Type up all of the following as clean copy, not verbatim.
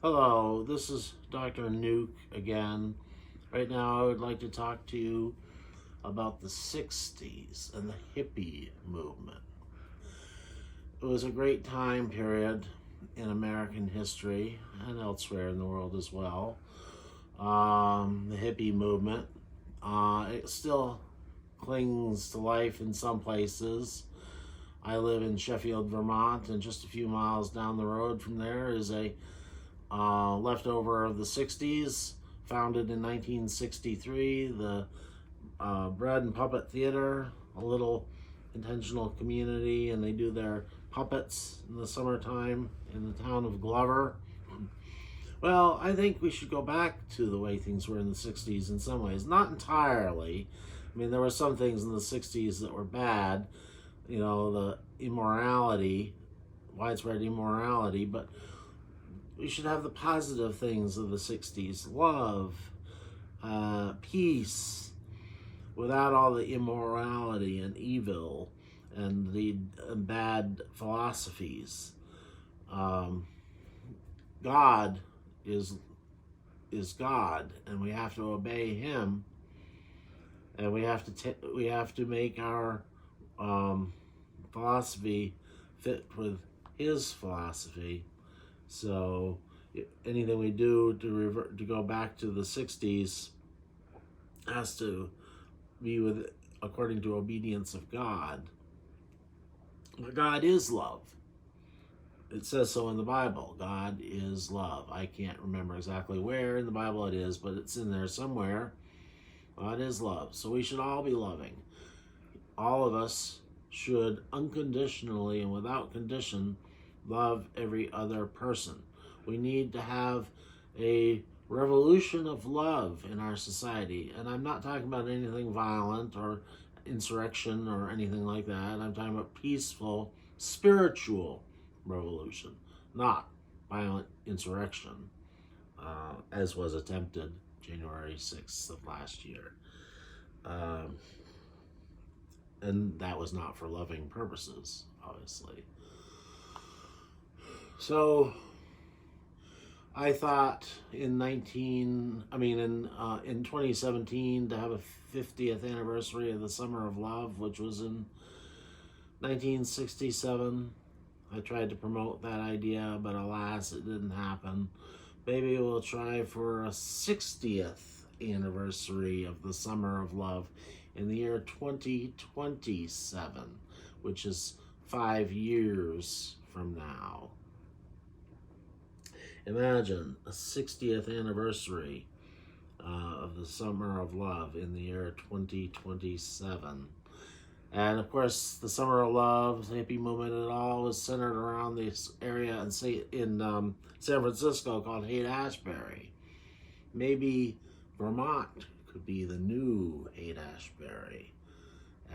Hello, this is Dr. Nuke again. Right now, I would like to talk to you about the 60s and the hippie movement. It was a great time period in American history and elsewhere in the world as well. The hippie movement, it still clings to life in some places. I live in Sheffield, Vermont, and just a few miles down the road from there is a leftover of the 60s, founded in 1963, the Bread and Puppet Theater, a little intentional community, and they do their puppets in the summertime in the town of Glover. Well, I think we should go back to the way things were in the 60s in some ways. Not entirely. I mean, there were some things in the 60s that were bad, you know, the immorality, widespread immorality, but we should have the positive things of the 60s. Love, peace, without all the immorality and evil and the bad philosophies. God is God, and we have to obey Him, and we have to make our philosophy fit with His philosophy. So anything we do to go back to the 60s has to be according to obedience of God. But God is love. It says so in the Bible. God is love. I can't remember exactly where in the Bible it is, but it's in there somewhere. God is love. So we should all be loving. All of us should unconditionally and without condition love every other person. We need to have a revolution of love in our society. And I'm not talking about anything violent or insurrection or anything like that. I'm talking about peaceful, spiritual revolution, not violent insurrection, as was attempted January 6th of last year. And that was not for loving purposes, obviously. So I thought in 2017 to have a 50th anniversary of the Summer of Love, which was in 1967. I tried to promote that idea, but alas, it didn't happen. Maybe we'll try for a 60th anniversary of the Summer of Love in the year 2027, which is 5 years from now. Imagine a 60th anniversary of the Summer of Love in the year 2027. And of course, the Summer of Love, the hippie movement, it all was centered around this area in San Francisco called Haight-Ashbury. Maybe Vermont could be the new Haight-Ashbury.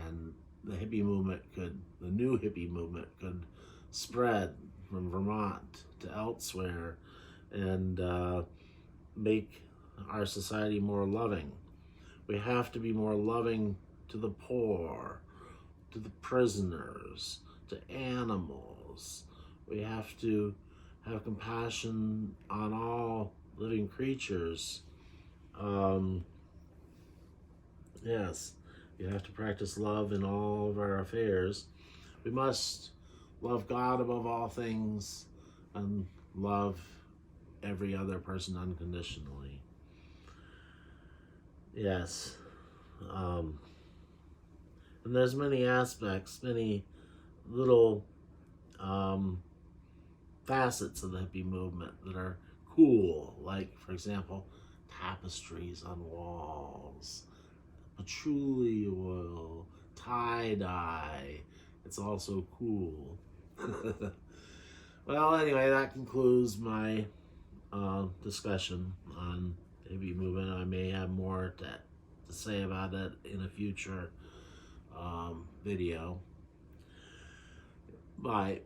And the new hippie movement could spread from Vermont to elsewhere and make our society more loving. We have to be more loving to the poor, to the prisoners, to animals. We have to have compassion on all living creatures. Yes, we have to practice love in all of our affairs. We must love God above all things and love every other person unconditionally. Yes. And there's many aspects, many little facets of the hippie movement that are cool. Like, for example, tapestries on walls, patchouli oil, tie-dye. It's also cool. Well, anyway, that concludes my discussion on the hippie movement. I may have more to say about it in a future video. Bye.